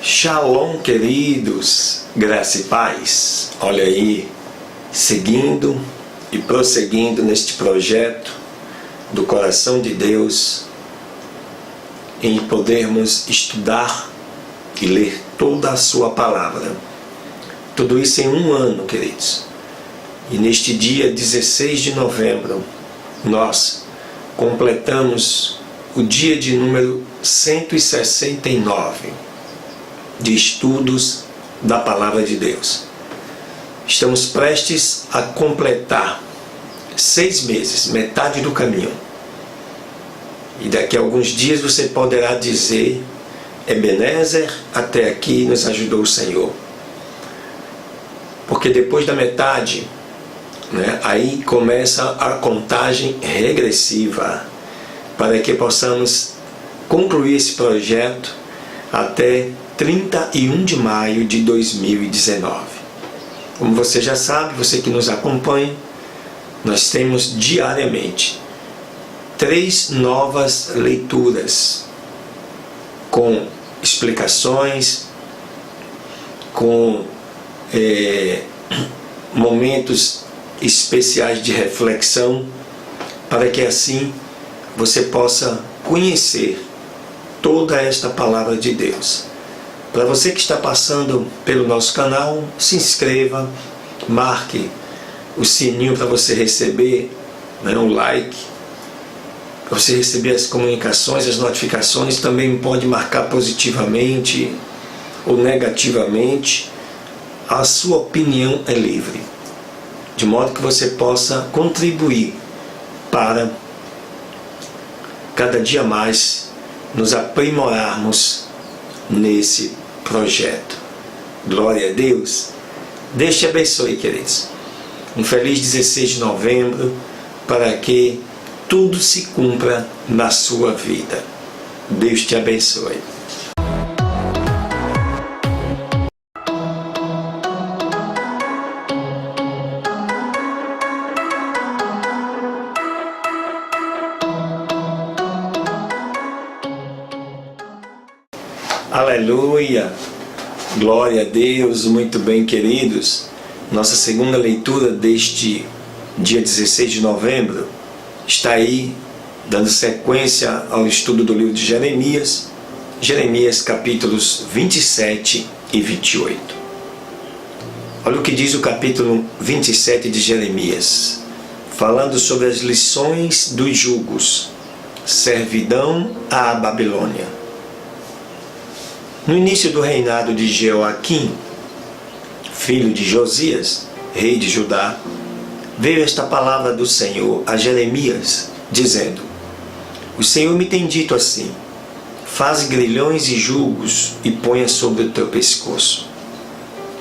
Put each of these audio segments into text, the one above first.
Shalom, queridos, graça e paz. Olha aí, seguindo e prosseguindo neste projeto do coração de Deus, em podermos estudar e ler toda a sua palavra. Tudo isso em um ano, queridos. E neste dia 16 de novembro, nós completamos o dia de número 169 de estudos da Palavra de Deus. Estamos prestes a completar 6 meses, metade do caminho. E daqui a alguns dias você poderá dizer: Ebenezer, até aqui nos ajudou o Senhor. Porque depois da metade, aí começa a contagem regressiva para que possamos concluir esse projeto até 31 de maio de 2019. Como você já sabe, você que nos acompanha, nós temos diariamente 3 novas leituras com explicações, com momentos especiais de reflexão, para que assim você possa conhecer toda esta palavra de Deus. Para você que está passando pelo nosso canal, se inscreva, marque o sininho para você receber um like, para você receber as comunicações, as notificações. Também pode marcar positivamente ou negativamente. A sua opinião é livre, de modo que você possa contribuir para cada dia mais nos aprimorarmos nesse projeto. Glória a Deus. Deus te abençoe, queridos. Um feliz 16 de novembro, para que tudo se cumpra na sua vida. Deus te abençoe. Aleluia! Glória a Deus! Muito bem, queridos. Nossa segunda leitura deste dia 16 de novembro está aí, dando sequência ao estudo do livro de Jeremias. Jeremias capítulos 27 e 28. Olha o que diz o capítulo 27 de Jeremias, falando sobre as lições dos jugos, servidão à Babilônia. No início do reinado de Jeoaquim, filho de Josias, rei de Judá, veio esta palavra do Senhor a Jeremias, dizendo: O Senhor me tem dito assim: Faze grilhões e jugos e ponha sobre o teu pescoço,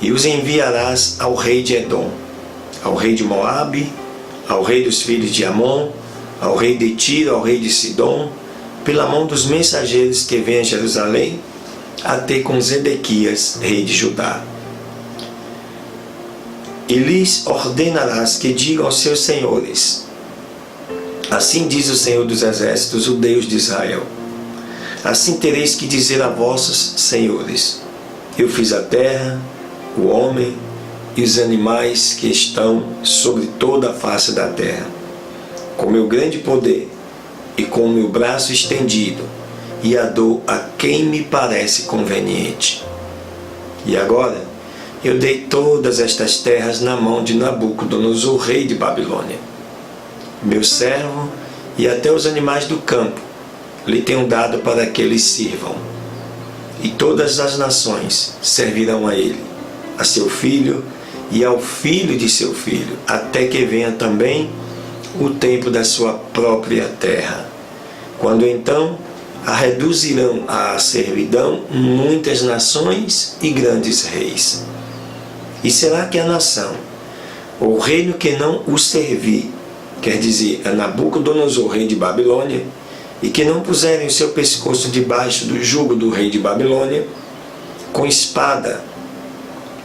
e os enviarás ao rei de Edom, ao rei de Moabe, ao rei dos filhos de Amon, ao rei de Tiro, ao rei de Sidom, pela mão dos mensageiros que vêm a Jerusalém, até com Zedequias, rei de Judá. E lhes ordenarás que digam aos seus senhores: Assim diz o Senhor dos Exércitos, o Deus de Israel: Assim tereis que dizer a vossos senhores: Eu fiz a terra, o homem e os animais que estão sobre toda a face da terra, com meu grande poder e com o meu braço estendido, e a dou a quem me parece conveniente. E agora eu dei todas estas terras na mão de Nabucodonosor, rei de Babilônia. Meu servo e até os animais do campo lhe tenho dado para que lhes sirvam. E todas as nações servirão a ele, a seu filho e ao filho de seu filho, até que venha também o tempo da sua própria terra, quando então a reduzirão à servidão muitas nações e grandes reis. E será que a nação, ou o reino que não o servir, quer dizer, a Nabucodonosor, rei de Babilônia, e que não puserem o seu pescoço debaixo do jugo do rei de Babilônia, com espada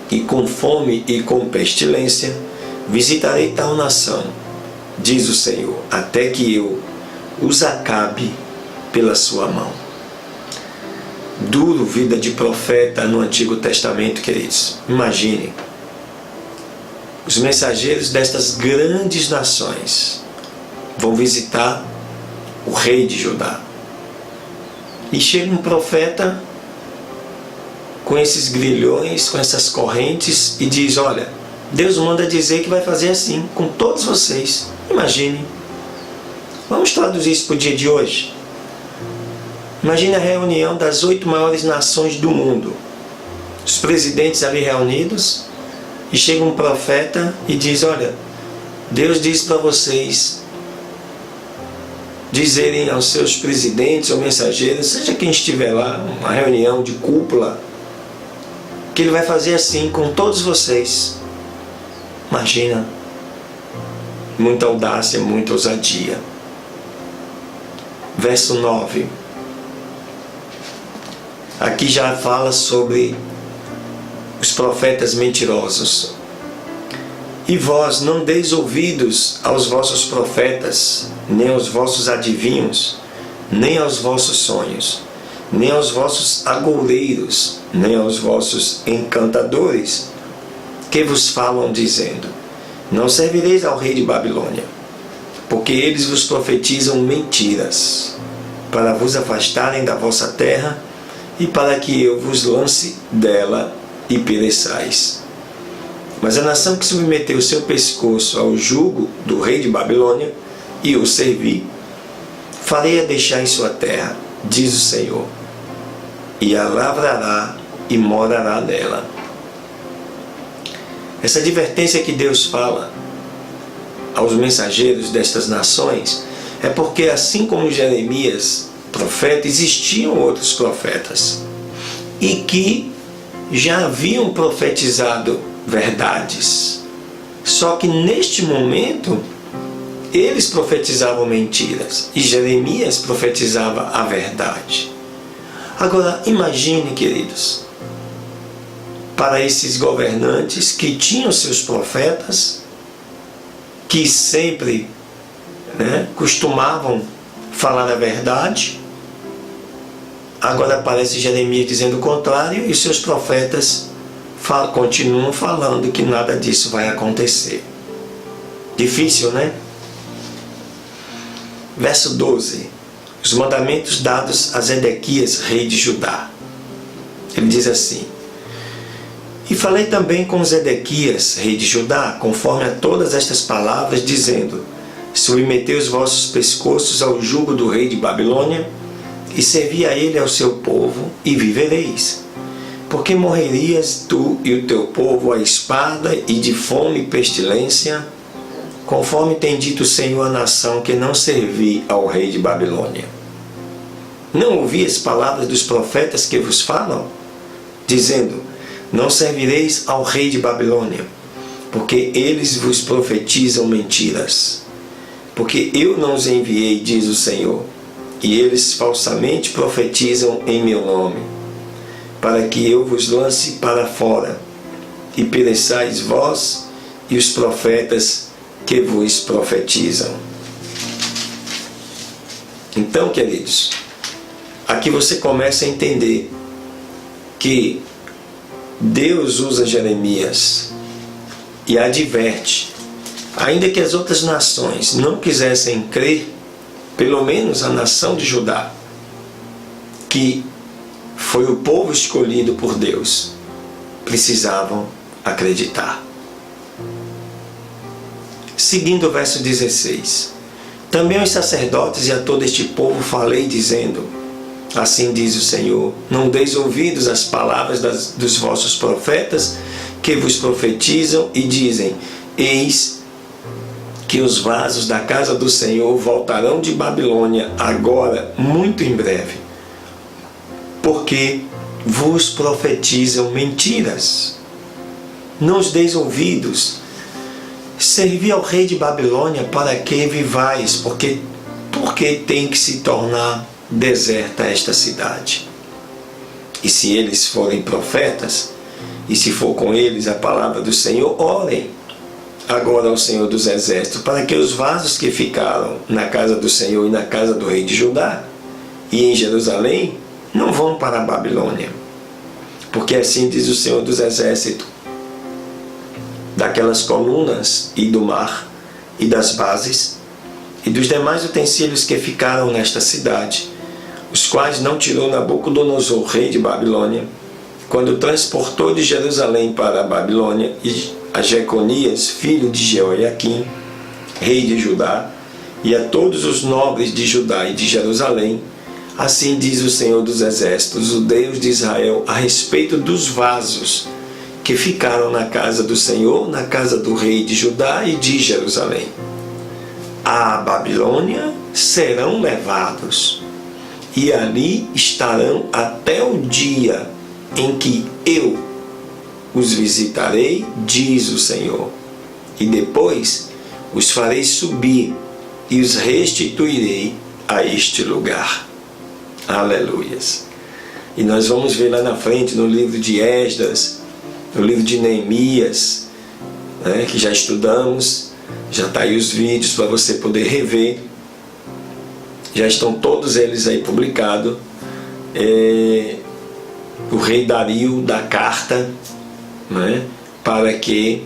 e com fome e com pestilência, visitarei tal nação, diz o Senhor, até que eu os acabe pela sua mão. duro vida de profeta no Antigo Testamento, queridos. Imaginem, os mensageiros destas grandes nações vão visitar o rei de Judá. E chega um profeta com esses grilhões, com essas correntes, e diz: olha, Deus manda dizer que vai fazer assim com todos vocês. Imaginem. Vamos traduzir isso para o dia de hoje. Imagine a reunião das 8 maiores nações do mundo. Os presidentes ali reunidos, e chega um profeta e diz: olha, Deus diz para vocês dizerem aos seus presidentes ou mensageiros, seja quem estiver lá, uma reunião de cúpula, que ele vai fazer assim com todos vocês. Imagina, muita audácia, muita ousadia. Verso 9. Aqui já fala sobre os profetas mentirosos. E vós não deis ouvidos aos vossos profetas, nem aos vossos adivinhos, nem aos vossos sonhos, nem aos vossos agoureiros, nem aos vossos encantadores, que vos falam dizendo: não servireis ao rei de Babilônia, porque eles vos profetizam mentiras, para vos afastarem da vossa terra, e para que eu vos lance dela e pereçais. Mas a nação que submeteu o seu pescoço ao jugo do rei de Babilônia e o servir, farei a deixar em sua terra, diz o Senhor, e a lavrará e morará nela. Essa advertência que Deus fala aos mensageiros destas nações é porque, assim como Jeremias, profeta, existiam outros profetas e que já haviam profetizado verdades. Só que neste momento eles profetizavam mentiras e Jeremias profetizava a verdade. Agora imagine, queridos, para esses governantes que tinham seus profetas, que sempre costumavam falar a verdade, agora aparece Jeremias dizendo o contrário e seus profetas continuam falando que nada disso vai acontecer. Difícil, né? Verso 12. Os mandamentos dados a Zedequias, rei de Judá. Ele diz assim: e falei também com Zedequias, rei de Judá, conforme a todas estas palavras, dizendo: submetei os vossos pescoços ao jugo do rei de Babilônia, e servi a ele e ao seu povo, e vivereis. Porque morrerias tu e o teu povo à espada e de fome e pestilência, conforme tem dito o Senhor à nação que não servi ao rei de Babilônia. Não ouvi as palavras dos profetas que vos falam, dizendo: não servireis ao rei de Babilônia, porque eles vos profetizam mentiras. Porque eu não os enviei, diz o Senhor, e eles falsamente profetizam em meu nome, para que eu vos lance para fora, e pereçais vós e os profetas que vos profetizam. Então, queridos, aqui você começa a entender que Deus usa Jeremias e adverte, ainda que as outras nações não quisessem crer, pelo menos a nação de Judá, que foi o povo escolhido por Deus, precisavam acreditar. Seguindo o verso 16. Também aos sacerdotes e a todo este povo falei, dizendo: assim diz o Senhor, não deis ouvidos às palavras dos vossos profetas, que vos profetizam e dizem: eis que os vasos da casa do Senhor voltarão de Babilônia agora, muito em breve, porque vos profetizam mentiras. Não os deis ouvidos. Servi ao rei de Babilônia para que vivais, porque tem que se tornar deserta esta cidade. E se eles forem profetas, e se for com eles a palavra do Senhor, orem agora ao Senhor dos Exércitos, para que os vasos que ficaram na casa do Senhor e na casa do rei de Judá, e em Jerusalém, não vão para a Babilônia, porque assim diz o Senhor dos Exércitos, daquelas colunas e do mar e das bases e dos demais utensílios que ficaram nesta cidade, os quais não tirou Nabucodonosor, rei de Babilônia, quando transportou de Jerusalém para a Babilônia, e a Jeconias, filho de Jeoiaquim, rei de Judá, e a todos os nobres de Judá e de Jerusalém. Assim diz o Senhor dos Exércitos, o Deus de Israel, a respeito dos vasos que ficaram na casa do Senhor, na casa do rei de Judá e de Jerusalém. À Babilônia serão levados, e ali estarão até o dia em que eu os visitarei, diz o Senhor. E depois os farei subir e os restituirei a este lugar. Aleluias. E nós vamos ver lá na frente, no livro de Esdras, no livro de Neemias, né, que já estudamos, já está aí os vídeos para você poder rever, já estão todos eles aí publicados. O rei Dario dá carta, né, para que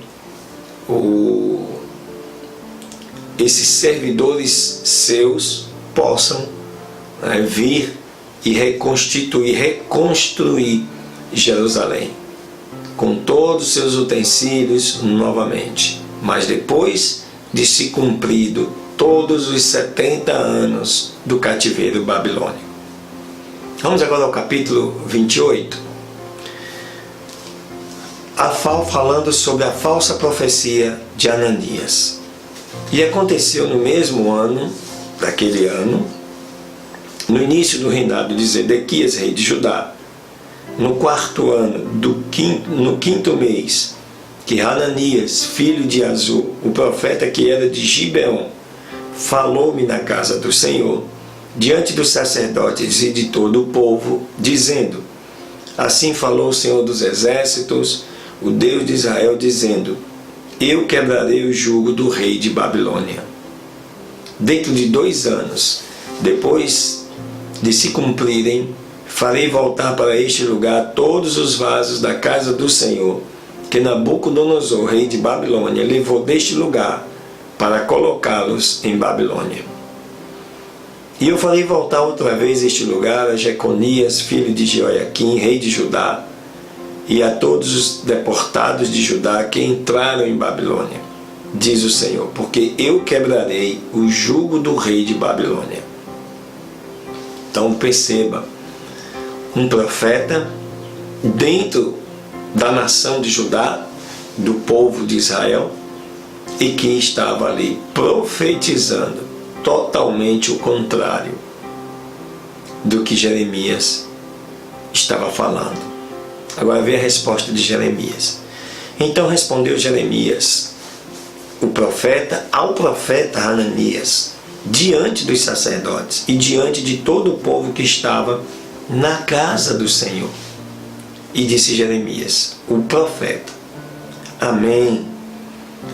esses servidores seus possam, né, vir e reconstruir Jerusalém, com todos os seus utensílios novamente, mas depois de se cumprido todos os 70 anos do cativeiro babilônico. Vamos agora ao capítulo 28. Falando sobre a falsa profecia de Ananias. E aconteceu no mesmo ano, daquele ano, no início do reinado de Zedequias, rei de Judá, no quarto ano, no quinto mês, que Ananias, filho de Azur, o profeta que era de Gibeon, falou-me na casa do Senhor, diante dos sacerdotes e de todo o povo, dizendo: assim falou o Senhor dos Exércitos, o Deus de Israel, dizendo: eu quebrarei o jugo do rei de Babilônia. Dentro de 2 anos, depois de se cumprirem, farei voltar para este lugar todos os vasos da casa do Senhor, que Nabucodonosor, rei de Babilônia, levou deste lugar para colocá-los em Babilônia. E eu farei voltar outra vez este lugar a Jeconias, filho de Jeoiaquim, rei de Judá, e a todos os deportados de Judá que entraram em Babilônia, diz o Senhor, porque eu quebrarei o jugo do rei de Babilônia. Então perceba, um profeta dentro da nação de Judá, do povo de Israel, e que estava ali profetizando totalmente o contrário do que Jeremias estava falando. Agora vem a resposta de Jeremias. Então respondeu Jeremias, o profeta, ao profeta Ananias, diante dos sacerdotes e diante de todo o povo que estava na casa do Senhor. E disse Jeremias, o profeta: amém.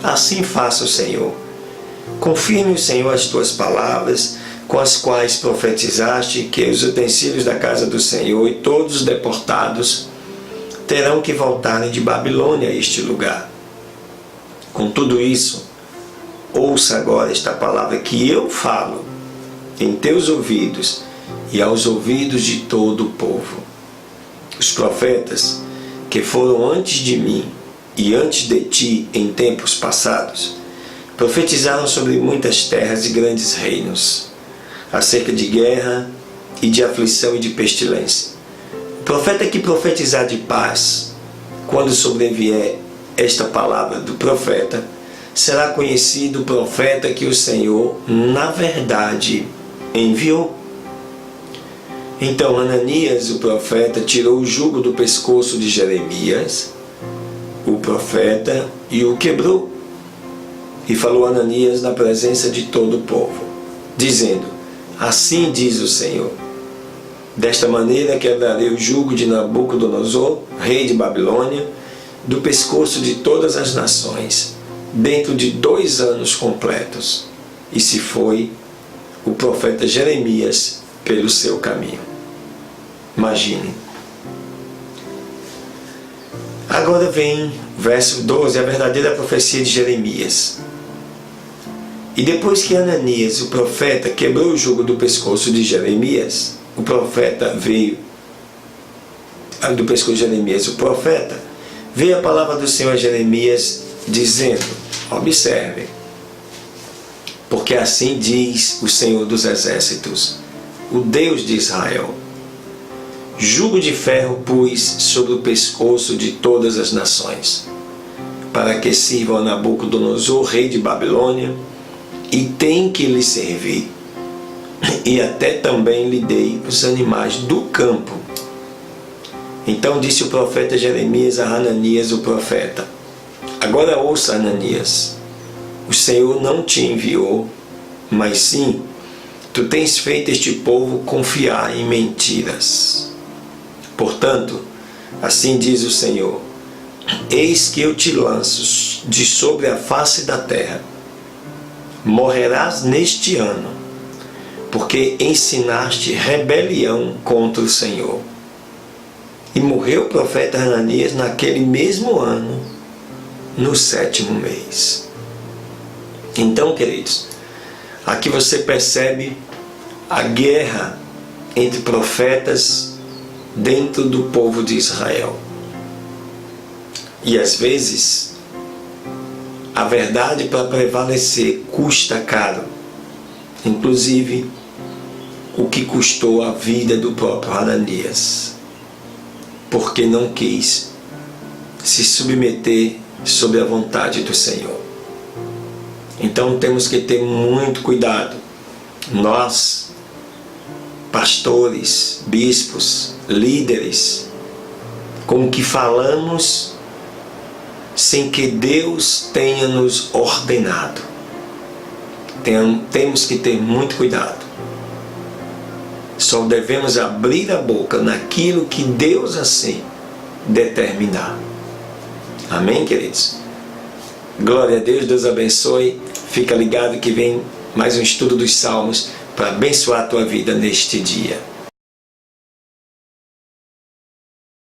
Assim faça o Senhor. Confirme o Senhor as tuas palavras, com as quais profetizaste que os utensílios da casa do Senhor e todos os deportados terão que voltarem de Babilônia a este lugar. Com tudo isso, ouça agora esta palavra que eu falo em teus ouvidos e aos ouvidos de todo o povo. Os profetas que foram antes de mim e antes de ti em tempos passados, profetizaram sobre muitas terras e grandes reinos, acerca de guerra e de aflição e de pestilência. O profeta que profetizar de paz, quando sobrevier esta palavra do profeta, será conhecido o profeta que o Senhor, na verdade, enviou. Então Ananias, o profeta, tirou o jugo do pescoço de Jeremias, o profeta, e o quebrou. E falou Ananias na presença de todo o povo, dizendo: assim diz o Senhor, desta maneira quebrarei o jugo de Nabucodonosor, rei de Babilônia, do pescoço de todas as nações, dentro de 2 anos completos. E se foi o profeta Jeremias pelo seu caminho. Imagine. Agora vem verso 12, a verdadeira profecia de Jeremias. E depois que Ananias, o profeta, quebrou o jugo do pescoço de Jeremias, o profeta veio do pescoço de Jeremias, o profeta, veio a palavra do Senhor a Jeremias dizendo, observe, porque assim diz o Senhor dos Exércitos, o Deus de Israel, jugo de ferro pus sobre o pescoço de todas as nações, para que sirvam a Nabucodonosor, rei de Babilônia, e tem que lhe servir, e até também lhe dei os animais do campo. Então disse o profeta Jeremias a Hananias, o profeta, agora ouça, Hananias, o Senhor não te enviou, mas sim, tu tens feito este povo confiar em mentiras. Portanto, assim diz o Senhor, eis que eu te lanço de sobre a face da terra, morrerás neste ano, porque ensinaste rebelião contra o Senhor. E morreu o profeta Hananias naquele mesmo ano, no 7º mês. Então, queridos, aqui você percebe a guerra entre profetas dentro do povo de Israel. E às vezes, a verdade para prevalecer custa caro, inclusive o que custou a vida do próprio Hananias, porque não quis se submeter sob a vontade do Senhor. Então temos que ter muito cuidado, nós, pastores, bispos, líderes, com o que falamos sem que Deus tenha nos ordenado. Temos que ter muito cuidado. Só devemos abrir a boca naquilo que Deus assim determinar. Amém, queridos? Glória a Deus, Deus abençoe. Fica ligado que vem mais um estudo dos Salmos para abençoar a tua vida neste dia.